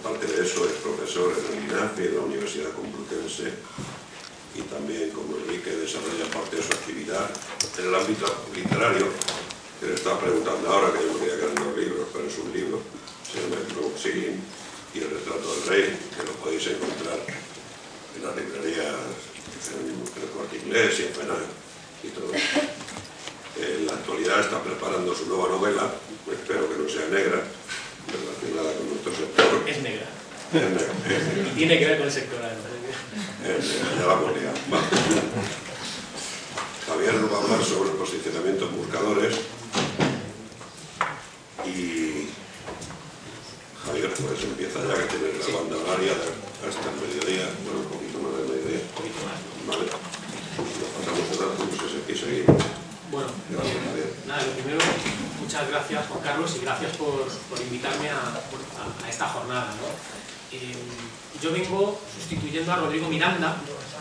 aparte de eso, es profesor en el INAFE de la Universidad Complutense y también, como Enrique, desarrolla parte de su actividad en el ámbito literario, que le estaba preguntando ahora, que yo me quería quedar en los libros, pero es un libro, se llama El Globo Sigling y El Retrato del Rey, que lo podéis encontrar en las librerías, en el Corte Inglés y en FNAC y todo eso. En la actualidad está preparando su nueva novela, espero que no sea negra, relacionada con nuestro sector. Es negra. Es negra. Y tiene que ver con el sector. Ya la moneda. Javier nos va a hablar sobre el posicionamiento en buscadores y Javier, pues empieza ya, que tienes la banda horaria hasta el mediodía, bueno, un poquito más del mediodía. Un poquito más. Vale. Nos pasamos de datos, no sé si aquí seguir. Bueno, nada, lo primero, muchas gracias Juan Carlos y gracias por invitarme a esta jornada, ¿no? Yo vengo sustituyendo a Rodrigo Miranda,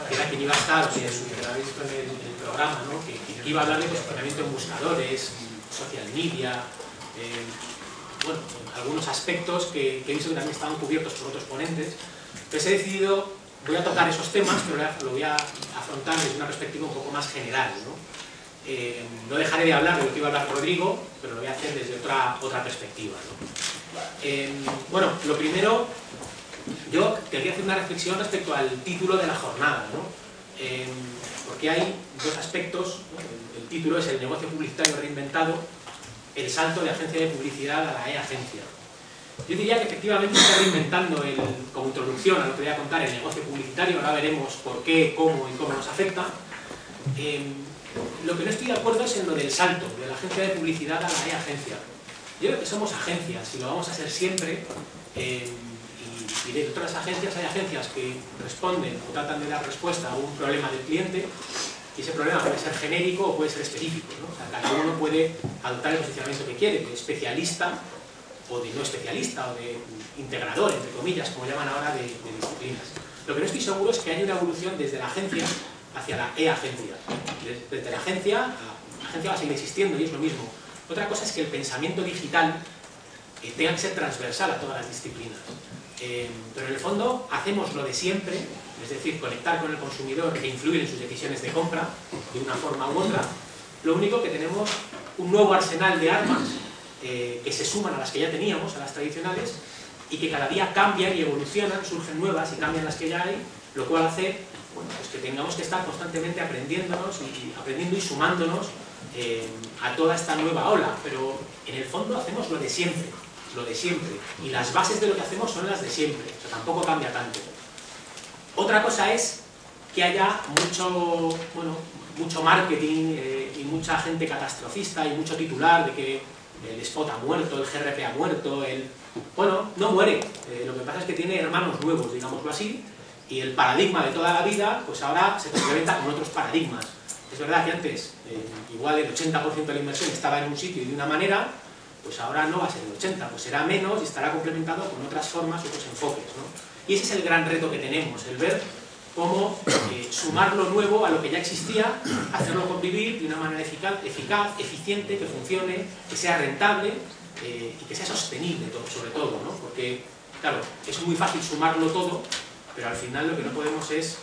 que era quien iba a estar, que habéis visto en el programa, ¿no? que iba a hablar de posicionamiento en buscadores, social media, bueno, algunos aspectos que he visto que también estaban cubiertos por otros ponentes. Entonces he decidido, voy a tocar esos temas, pero lo voy a afrontar desde una perspectiva un poco más general, ¿no? No dejaré de hablar de lo que iba a hablar Rodrigo, pero lo voy a hacer desde otra perspectiva, ¿no? Bueno, lo primero, yo quería hacer una reflexión respecto al título de la jornada, ¿no? Porque hay dos aspectos, ¿no? El título es el negocio publicitario reinventado, el salto de agencia de publicidad a la e-agencia. Yo diría que efectivamente está reinventando, como introducción a lo que voy a contar, el negocio publicitario. Ahora veremos por qué, cómo y cómo nos afecta. Lo que no estoy de acuerdo es en lo del salto de la agencia de publicidad a la e-agencia. Yo creo que somos agencias y lo vamos a ser siempre. Y de otras agencias hay agencias que responden o tratan de dar respuesta a un problema del cliente, y ese problema puede ser genérico o puede ser específico, ¿no? O sea, cada uno puede adoptar el posicionamiento que quiere, de especialista o de no especialista o de integrador, entre comillas, como llaman ahora, de disciplinas. Lo que no estoy seguro es que haya una evolución desde la agencia hacia la e-agencia. Desde la agencia va a seguir existiendo y es lo mismo. Otra cosa es que el pensamiento digital tenga que ser transversal a todas las disciplinas. Pero en el fondo hacemos lo de siempre, es decir, conectar con el consumidor e influir en sus decisiones de compra de una forma u otra. Lo único que tenemos un nuevo arsenal de armas que se suman a las que ya teníamos, a las tradicionales, y que cada día cambian y evolucionan, surgen nuevas y cambian las que ya hay, lo cual hace, bueno, pues que tengamos que estar constantemente aprendiendo y sumándonos a toda esta nueva ola. Pero en el fondo hacemos lo de siempre, y las bases de lo que hacemos son las de siempre, o sea, tampoco cambia tanto. Otra cosa es que haya mucho marketing y mucha gente catastrofista y mucho titular de que el spot ha muerto, el GRP ha muerto, bueno, no muere, lo que pasa es que tiene hermanos nuevos, digámoslo así, y el paradigma de toda la vida, pues ahora se complementa con otros paradigmas. Es verdad que antes igual el 80% de la inversión estaba en un sitio y de una manera, pues ahora no va a ser el 80%, pues será menos y estará complementado con otras formas, otros enfoques, ¿no? Y ese es el gran reto que tenemos, el ver cómo sumar lo nuevo a lo que ya existía, hacerlo convivir de una manera eficaz, eficiente, que funcione, que sea rentable y que sea sostenible, sobre todo, ¿no? Porque, claro, es muy fácil sumarlo todo, pero al final lo que no podemos es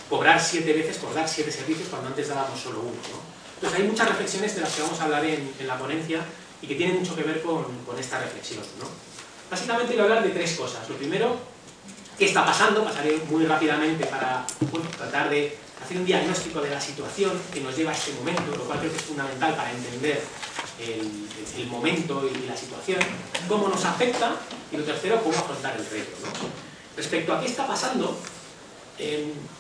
cobrar 7 veces por dar 7 servicios cuando antes dábamos solo uno, ¿no? Entonces hay muchas reflexiones de las que vamos a hablar en la ponencia y que tienen mucho que ver con esta reflexión, ¿no? Básicamente voy a hablar de 3 cosas. Lo primero, ¿qué está pasando? Pasaré muy rápidamente para tratar de hacer un diagnóstico de la situación que nos lleva a este momento, lo cual creo que es fundamental para entender el momento y la situación, cómo nos afecta, y lo tercero, cómo afrontar el reto, ¿no? Respecto a qué está pasando,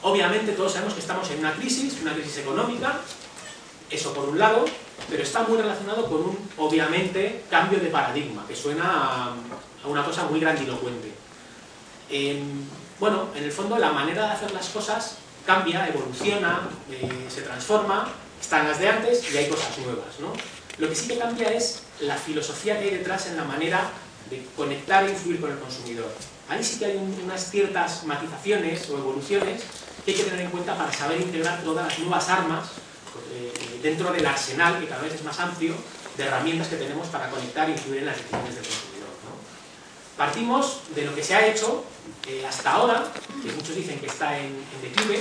obviamente todos sabemos que estamos en una crisis económica, eso por un lado, pero está muy relacionado con un, obviamente, cambio de paradigma, que suena a una cosa muy grandilocuente. Bueno, en el fondo la manera de hacer las cosas cambia, evoluciona, se transforma, están las de antes y hay cosas nuevas, ¿no? Lo que sí que cambia es la filosofía que hay detrás en la manera de conectar e influir con el consumidor. Ahí sí que hay unas ciertas matizaciones o evoluciones que hay que tener en cuenta para saber integrar todas las nuevas armas dentro del arsenal, que cada vez es más amplio, de herramientas que tenemos para conectar e influir en las decisiones del consumidor, ¿no? Partimos de lo que se ha hecho hasta ahora, que muchos dicen que está en declive,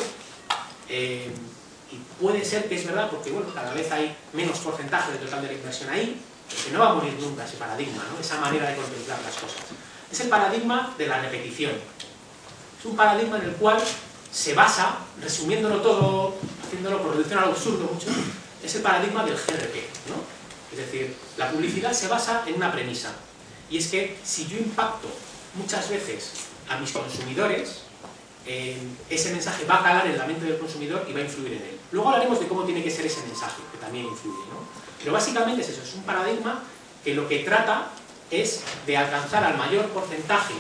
y puede ser que es verdad, porque bueno, cada vez hay menos porcentaje del total de la inversión ahí, pero que no va a morir nunca ese paradigma, ¿no? Esa manera de contemplar las cosas. Es el paradigma de la repetición. Es un paradigma en el cual se basa, resumiéndolo todo, haciéndolo por reducción al absurdo mucho, es el paradigma del GRP, ¿no? Es decir, la publicidad se basa en una premisa, y es que si yo impacto muchas veces a mis consumidores, ese mensaje va a calar en la mente del consumidor y va a influir en él. Luego hablaremos de cómo tiene que ser ese mensaje, que también influye, ¿no? Pero básicamente es eso, es un paradigma que lo que trata es de alcanzar al mayor porcentaje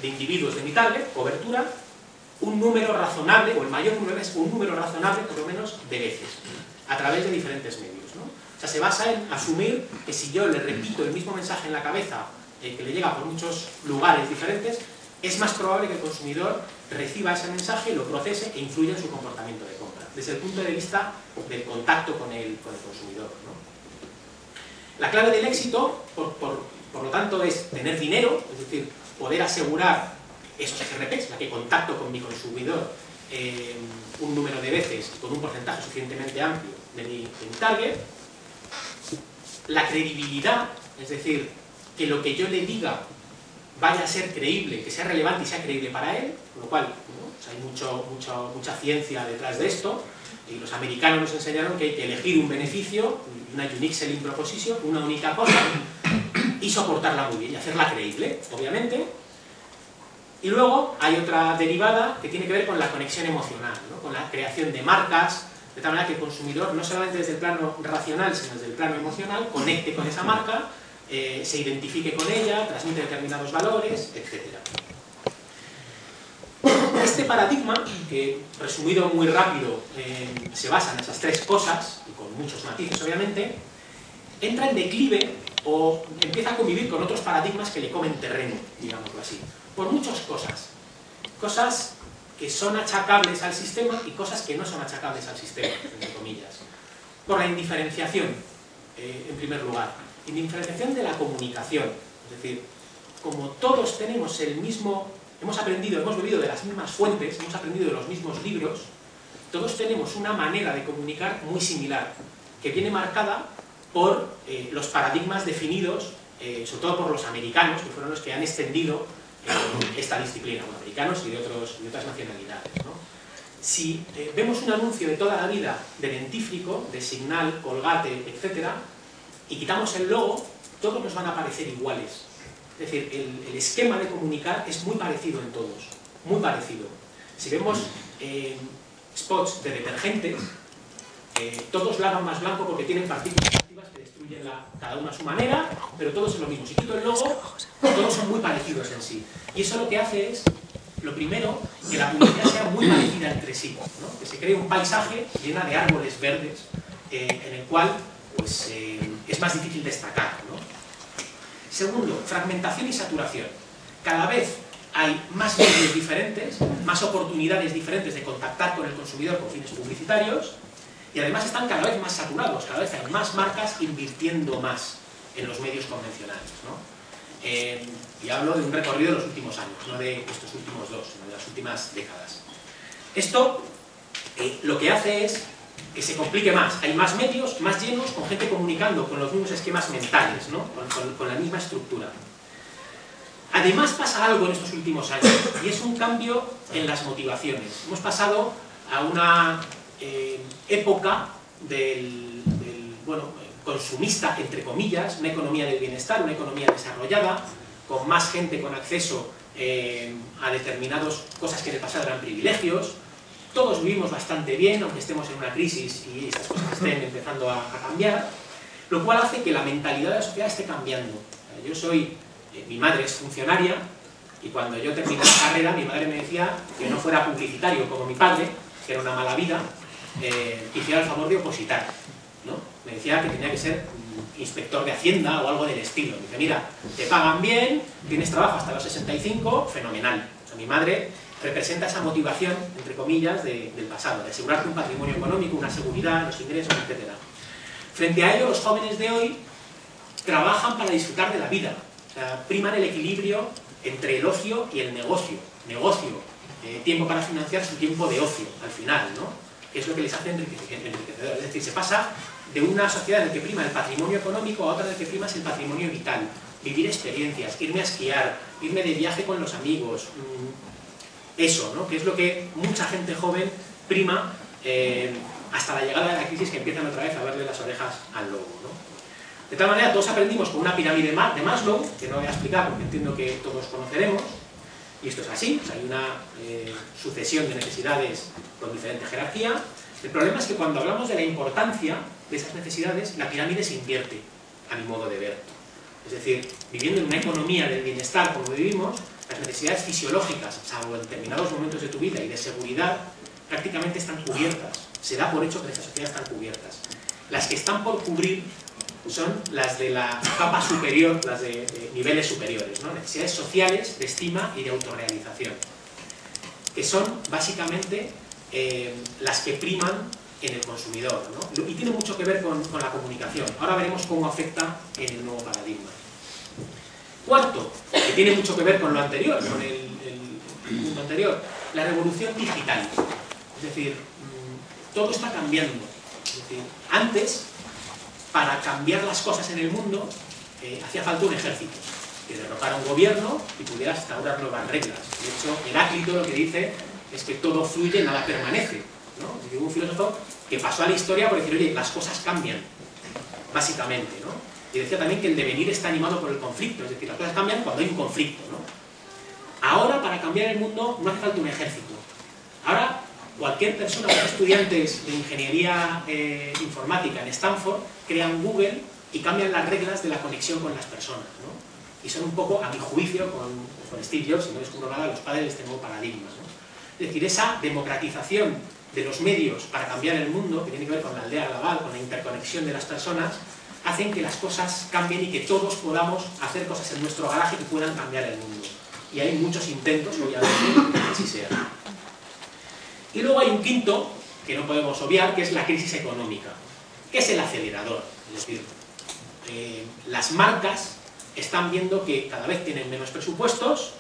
de individuos de mi target, cobertura, un número razonable, o el mayor número es un número razonable, por lo menos, de veces, a través de diferentes medios, ¿no? O sea, se basa en asumir que si yo le repito el mismo mensaje en la cabeza, que le llega por muchos lugares diferentes, es más probable que el consumidor reciba ese mensaje, lo procese e influya en su comportamiento de compra, desde el punto de vista del contacto con el consumidor, ¿no? La clave del éxito, por lo tanto, es tener dinero, es decir, poder asegurar esos GRPs, la que contacto con mi consumidor un número de veces con un porcentaje suficientemente amplio de mi target. La credibilidad, es decir, que lo que yo le diga vaya a ser creíble, que sea relevante y sea creíble para él, con lo cual, ¿no? O sea, hay mucha ciencia detrás de esto, y los americanos nos enseñaron que hay que elegir un beneficio, una unique selling proposition, una única cosa, y soportarla muy bien, y hacerla creíble, obviamente. Y luego hay otra derivada que tiene que ver con la conexión emocional, ¿no? Con la creación de marcas, de tal manera que el consumidor, no solamente desde el plano racional, sino desde el plano emocional, conecte con esa marca, se identifique con ella, transmite determinados valores, etc. Este paradigma, que resumido muy rápido se basa en esas tres cosas, y con muchos matices obviamente, entra en declive o empieza a convivir con otros paradigmas que le comen terreno, digámoslo así, por muchas cosas. Cosas que son achacables al sistema y cosas que no son achacables al sistema, entre comillas. Por la indiferenciación, en primer lugar. Indiferenciación de la comunicación. Es decir, como todos tenemos el mismo, hemos aprendido, hemos bebido de las mismas fuentes, hemos aprendido de los mismos libros, todos tenemos una manera de comunicar muy similar, que viene marcada por los paradigmas definidos, sobre todo por los americanos, que fueron los que han extendido esta disciplina, bueno, americanos y de otras nacionalidades, ¿no? Si vemos un anuncio de toda la vida de dentífrico, de Signal, Colgate, etc., y quitamos el logo, todos nos van a parecer iguales. Es decir, el esquema de comunicar es muy parecido en todos, muy parecido. Si vemos spots de detergentes, todos lavan más blanco porque tienen partículas activas que destruyen cada uno a su manera, pero todos es lo mismo. Si quito el logo, todos son muy parecidos en sí. Y eso lo que hace es, lo primero, que la publicidad sea muy parecida entre sí, ¿no? Que se cree un paisaje lleno de árboles verdes, en el cual pues, es más difícil destacar, ¿no? Segundo, fragmentación y saturación. Cada vez hay más medios diferentes, más oportunidades diferentes de contactar con el consumidor con fines publicitarios, y además están cada vez más saturados, cada vez hay más marcas invirtiendo más en los medios convencionales, ¿no? Y hablo de un recorrido de los últimos años, no de estos últimos dos, sino de las últimas décadas. Esto lo que hace es que se complique más, hay más medios, más llenos, con gente comunicando con los mismos esquemas mentales, ¿no? con la misma estructura. Además pasa algo en estos últimos años, y es un cambio en las motivaciones. Hemos pasado a una época del consumista, entre comillas, una economía del bienestar, una economía desarrollada, con más gente con acceso a determinadas cosas que en el pasado eran privilegios. Todos vivimos bastante bien, aunque estemos en una crisis y estas cosas estén empezando a cambiar, lo cual hace que la mentalidad de la sociedad esté cambiando. Yo mi madre es funcionaria, y cuando yo terminé la carrera, mi madre me decía que no fuera publicitario como mi padre, que era una mala vida, que hiciera el favor de opositar, ¿no? Me decía que tenía que ser inspector de Hacienda o algo del estilo. Me dice, mira, te pagan bien, tienes trabajo hasta los 65, fenomenal. O sea, mi madre representa esa motivación, entre comillas, del pasado, de asegurarte un patrimonio económico, una seguridad, los ingresos, etc. Frente a ello, los jóvenes de hoy trabajan para disfrutar de la vida. sea, priman el equilibrio entre el ocio y el negocio. Tiempo para financiar su tiempo de ocio, al final, ¿no? Que es lo que les hace enriquecedor. Es decir, se pasa de una sociedad en la que prima el patrimonio económico a otra en la que prima el patrimonio vital. Vivir experiencias, irme a esquiar, irme de viaje con los amigos, eso, ¿no? Que es lo que mucha gente joven prima hasta la llegada de la crisis, que empiezan otra vez a verle las orejas al lobo, ¿no? De tal manera, todos aprendimos con una pirámide de Maslow, que no voy a explicar porque entiendo que todos conoceremos, y esto es así, o sea, hay una sucesión de necesidades con diferente jerarquía. El problema es que cuando hablamos de la importancia de esas necesidades, la pirámide se invierte, a mi modo de ver. Es decir, viviendo en una economía del bienestar como vivimos, las necesidades fisiológicas, salvo en determinados momentos de tu vida, y de seguridad, prácticamente están cubiertas. Se da por hecho que en esta sociedad están cubiertas. Las que están por cubrir son las de la capa superior, las de niveles superiores, ¿no? Necesidades sociales, de estima y de autorrealización, que son básicamente las que priman en el consumidor, ¿no? Y tiene mucho que ver con la comunicación. Ahora veremos cómo afecta en el nuevo paradigma. Cuarto, que tiene mucho que ver con lo anterior, con el punto anterior, la revolución digital. Es decir, todo está cambiando. Es decir, antes, para cambiar las cosas en el mundo, hacía falta un ejército que derrocara un gobierno y pudiera instaurar nuevas reglas. De hecho, Heráclito lo que dice es que todo fluye, nada permanece, ¿no? Y hubo un filósofo que pasó a la historia por decir, oye, las cosas cambian, básicamente, ¿no? Y decía también que el devenir está animado por el conflicto, es decir, las cosas cambian cuando hay un conflicto, ¿no? Ahora, para cambiar el mundo, no hace falta un ejército. Ahora, cualquier persona, los estudiantes de ingeniería informática en Stanford, crean Google y cambian las reglas de la conexión con las personas, ¿no? Y son un poco, a mi juicio, con Steve Jobs, si no descubro nada, los padres de este nuevo paradigma, ¿no? Es decir, esa democratización de los medios para cambiar el mundo, que tiene que ver con la aldea global, con la interconexión de las personas, hacen que las cosas cambien y que todos podamos hacer cosas en nuestro garaje que puedan cambiar el mundo. Y hay muchos intentos, obviamente, de que así sea. Y luego hay un quinto, que no podemos obviar, que es la crisis económica, que es el acelerador. Es decir, las marcas están viendo que cada vez tienen menos presupuestos,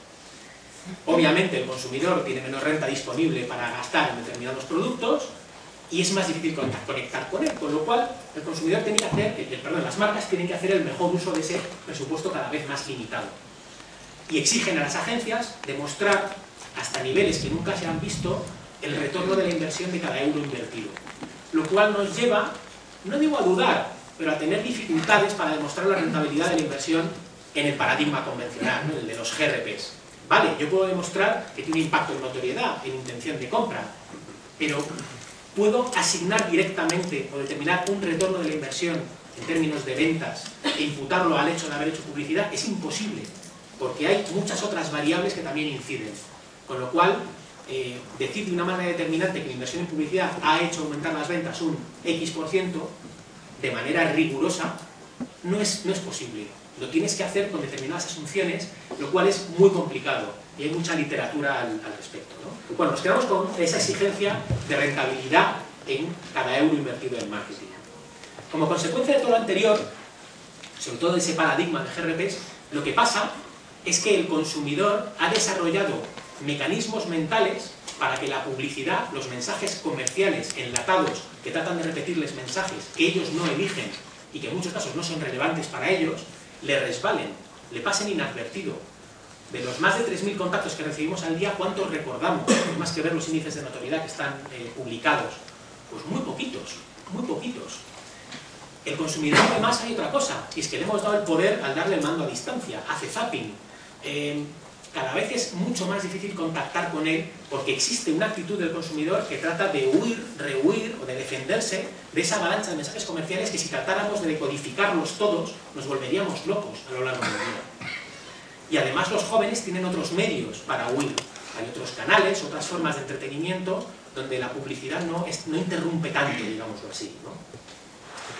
obviamente el consumidor tiene menos renta disponible para gastar en determinados productos y es más difícil conectar con él, con lo cual el consumidor tiene que hacer, las marcas tienen que hacer el mejor uso de ese presupuesto cada vez más limitado. Y exigen a las agencias demostrar hasta niveles que nunca se han visto el retorno de la inversión de cada euro invertido. Lo cual nos lleva, no digo a dudar, pero a tener dificultades para demostrar la rentabilidad de la inversión en el paradigma convencional, ¿no? El de los GRPs. Vale, yo puedo demostrar que tiene impacto en notoriedad, en intención de compra, pero ¿puedo asignar directamente o determinar un retorno de la inversión en términos de ventas e imputarlo al hecho de haber hecho publicidad? Es imposible, porque hay muchas otras variables que también inciden. Con lo cual, decir de una manera determinante que la inversión en publicidad ha hecho aumentar las ventas un X% de manera rigurosa no es posible. Lo tienes que hacer con determinadas asunciones, lo cual es muy complicado y hay mucha literatura al respecto, ¿no? Bueno, nos quedamos con esa exigencia de rentabilidad en cada euro invertido en marketing. Como consecuencia de todo lo anterior, sobre todo de ese paradigma de GRPs, lo que pasa es que el consumidor ha desarrollado mecanismos mentales para que la publicidad, los mensajes comerciales enlatados que tratan de repetirles mensajes que ellos no eligen y que en muchos casos no son relevantes para ellos, le resbalen, le pasen inadvertido. De los más de 3.000 contactos que recibimos al día, ¿cuántos recordamos? Más que ver los índices de notoriedad que están publicados. Pues muy poquitos, muy poquitos. El consumidor, además, hay otra cosa, y es que le hemos dado el poder al darle el mando a distancia, hace zapping. Cada vez es mucho más difícil contactar con él porque existe una actitud del consumidor que trata de huir, rehuir o de defenderse de esa avalancha de mensajes comerciales que si tratáramos de decodificarlos todos nos volveríamos locos a lo largo del día. Y además los jóvenes tienen otros medios para huir. Hay otros canales, otras formas de entretenimiento donde la publicidad no interrumpe tanto, digámoslo así, ¿no?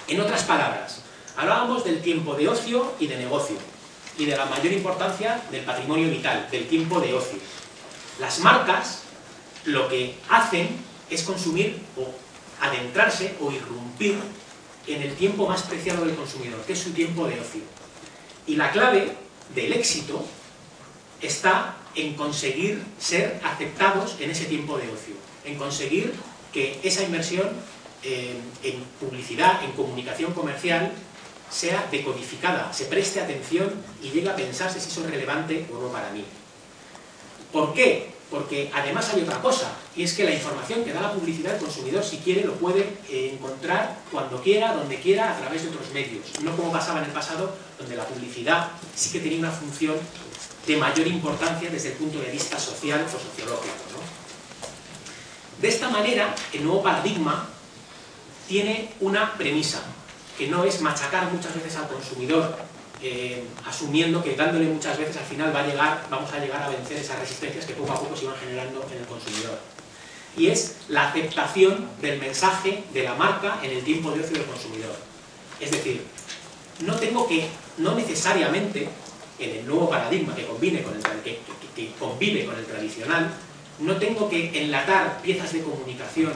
En otras palabras, hablábamos del tiempo de ocio y de negocio, y de la mayor importancia del patrimonio vital, del tiempo de ocio. Las marcas lo que hacen es consumir o adentrarse o irrumpir en el tiempo más preciado del consumidor, que es su tiempo de ocio. Y la clave del éxito está en conseguir ser aceptados en ese tiempo de ocio, en conseguir que esa inversión en publicidad, en comunicación comercial, sea decodificada, se preste atención y llegue a pensarse si eso es relevante o no para mí. ¿Por qué? Porque además hay otra cosa, y es que la información que da la publicidad el consumidor, si quiere, lo puede encontrar cuando quiera, donde quiera, a través de otros medios. No como pasaba en el pasado, donde la publicidad sí que tenía una función de mayor importancia desde el punto de vista social o sociológico, ¿no? De esta manera, el nuevo paradigma tiene una premisa, que no es machacar muchas veces al consumidor, asumiendo que dándole muchas veces al final vamos a llegar a vencer esas resistencias que poco a poco se iban generando en el consumidor. Y es la aceptación del mensaje de la marca en el tiempo de ocio del consumidor. Es decir, no necesariamente en el nuevo paradigma que convive con el tradicional, no tengo que enlatar piezas de comunicación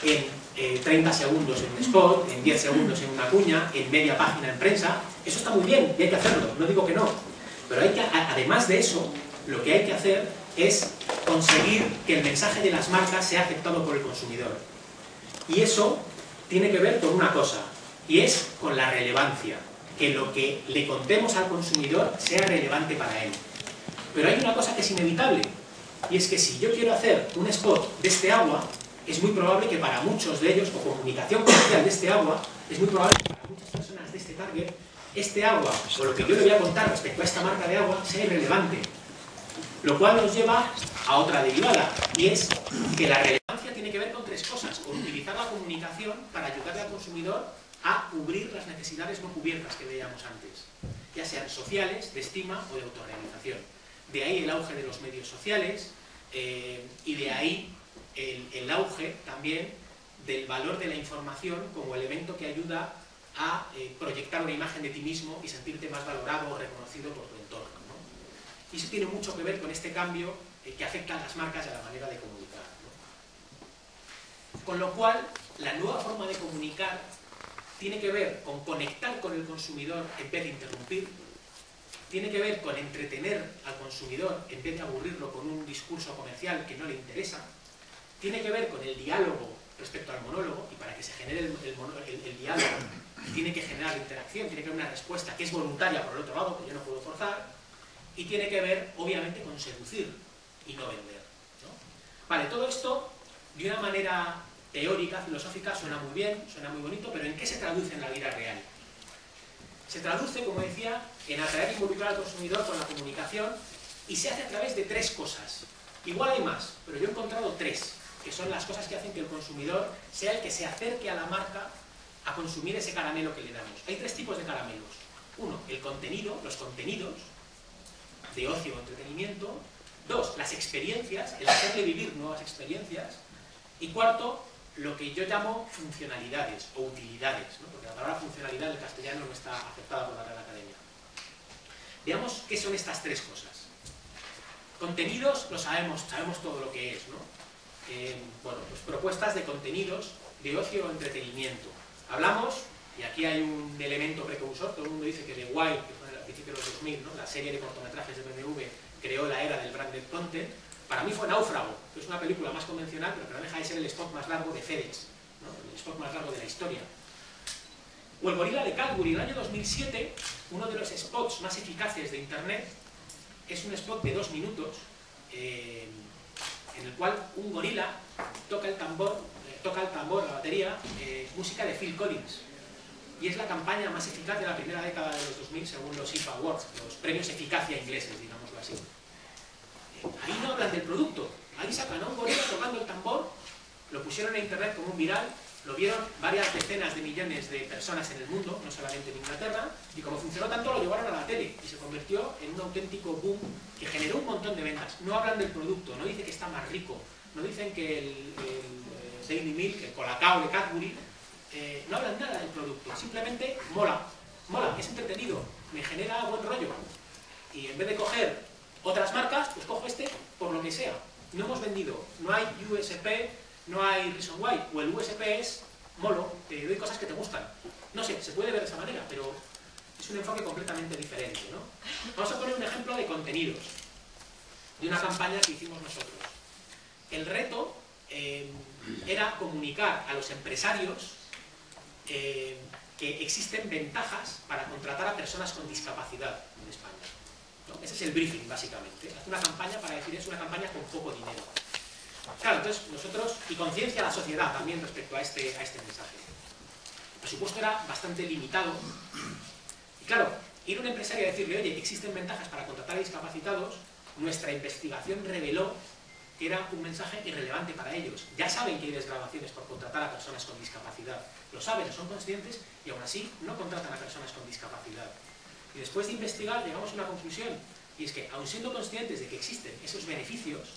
en 30 segundos en un spot, en 10 segundos en una cuña, en media página en prensa. Eso está muy bien y hay que hacerlo, no digo que no. Pero además de eso, lo que hay que hacer es conseguir que el mensaje de las marcas sea aceptado por el consumidor. Y eso tiene que ver con una cosa, y es con la relevancia. Que lo que le contemos al consumidor sea relevante para él. Pero hay una cosa que es inevitable, y es que si yo quiero hacer un spot de este agua, es muy probable que para muchos de ellos, o comunicación comercial de este agua, es muy probable que para muchas personas de este target, este agua, o lo que yo le voy a contar respecto a esta marca de agua, sea irrelevante. Lo cual nos lleva a otra derivada, y es que la relevancia tiene que ver con tres cosas: con utilizar la comunicación para ayudarle al consumidor a cubrir las necesidades no cubiertas que veíamos antes, ya sean sociales, de estima o de autorrealización. De ahí el auge de los medios sociales, y de ahí el auge también del valor de la información como elemento que ayuda a proyectar una imagen de ti mismo y sentirte más valorado o reconocido por tu entorno, ¿no? Y eso tiene mucho que ver con este cambio que afecta a las marcas y a la manera de comunicar, ¿no? Con lo cual, la nueva forma de comunicar tiene que ver con conectar con el consumidor en vez de interrumpir, tiene que ver con entretener al consumidor en vez de aburrirlo con un discurso comercial que no le interesa, tiene que ver con el diálogo respecto al monólogo, y para que se genere el diálogo tiene que generar interacción, tiene que haber una respuesta que es voluntaria por el otro lado, que yo no puedo forzar, y tiene que ver, obviamente, con seducir y no vender, ¿no? Vale, todo esto, de una manera teórica, filosófica, suena muy bien, suena muy bonito, pero ¿en qué se traduce en la vida real? Se traduce, como decía, en atraer e involucrar al consumidor con la comunicación, y se hace a través de tres cosas. Igual hay más, pero yo he encontrado tres, que son las cosas que hacen que el consumidor sea el que se acerque a la marca a consumir ese caramelo que le damos. Hay tres tipos de caramelos. Uno, el contenido, los contenidos de ocio o entretenimiento. Dos, las experiencias, el hacerle vivir nuevas experiencias. Y cuarto, lo que yo llamo funcionalidades o utilidades, ¿no? Porque la palabra funcionalidad en el castellano no está aceptada por la Real Academia. Veamos qué son estas tres cosas. Contenidos, lo sabemos todo lo que es, ¿no? Bueno, pues propuestas de contenidos de ocio o entretenimiento. Hablamos, y aquí hay un elemento precursor, todo el mundo dice que The Wild, que fue a principios de los 2000, ¿no? La serie de cortometrajes de BMW, creó la era del branded content. Para mí fue Náufrago, que es una película más convencional, pero que no deja de ser el spot más largo de FedEx, ¿no? El spot más largo de la historia. O el gorila de Cadbury, en el año 2007, uno de los spots más eficaces de Internet, es un spot de 2 minutos, en el cual un gorila toca el tambor, la batería, música de Phil Collins. Y es la campaña más eficaz de la primera década de los 2000, según los IFA Awards, los premios eficacia ingleses, digámoslo así. Ahí no hablan del producto, ahí sacan a un gorila tocando el tambor, lo pusieron en internet como un viral, lo vieron varias decenas de millones de personas en el mundo, no solamente en Inglaterra, y como funcionó tanto lo llevaron a la tele y se convirtió en un auténtico boom que generó un montón de ventas. No hablan del producto, no dicen que está más rico, no dicen que el Daily Milk, el Colacao de Cadbury, no hablan nada del producto, simplemente mola, es entretenido, me genera buen rollo. Y en vez de coger otras marcas, pues cojo este por lo que sea. No hemos vendido, no hay USP, no hay Reason Why, o el USP es molo, te doy cosas que te gustan. No sé, se puede ver de esa manera, pero es Es un enfoque completamente diferente, ¿no? Vamos a poner un ejemplo de contenidos, de una campaña que hicimos nosotros. El reto era comunicar a los empresarios que existen ventajas para contratar a personas con discapacidad en España, ¿no? Ese es el briefing, básicamente. Hace una campaña para decir, es una campaña con poco dinero. Claro, entonces nosotros, y conciencia a la sociedad también respecto a este mensaje. El presupuesto era bastante limitado. Y claro, ir a un empresario a decirle, oye, existen ventajas para contratar a discapacitados, nuestra investigación reveló que era un mensaje irrelevante para ellos. Ya saben que hay desgravaciones por contratar a personas con discapacidad. Lo saben, son conscientes y aún así no contratan a personas con discapacidad. Y después de investigar llegamos a una conclusión, y es que, aun siendo conscientes de que existen esos beneficios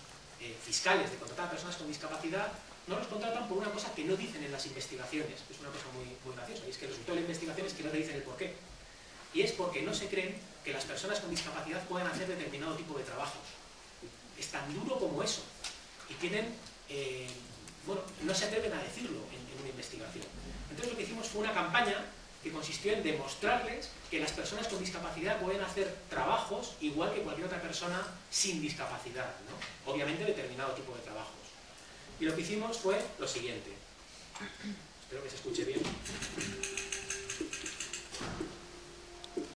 fiscales de contratar a personas con discapacidad, no los contratan por una cosa que no dicen en las investigaciones. Es una cosa muy, muy graciosa, y es que el resultado de la investigación es que no te dicen el porqué. Y es porque no se creen que las personas con discapacidad puedan hacer determinado tipo de trabajos. Es tan duro como eso. Y tienen, bueno, no se atreven a decirlo en una investigación. Entonces lo que hicimos fue una campaña que consistió en demostrarles que las personas con discapacidad pueden hacer trabajos igual que cualquier otra persona sin discapacidad, ¿no? Obviamente determinado tipo de trabajos. Y lo que hicimos fue lo siguiente. Espero que se escuche bien.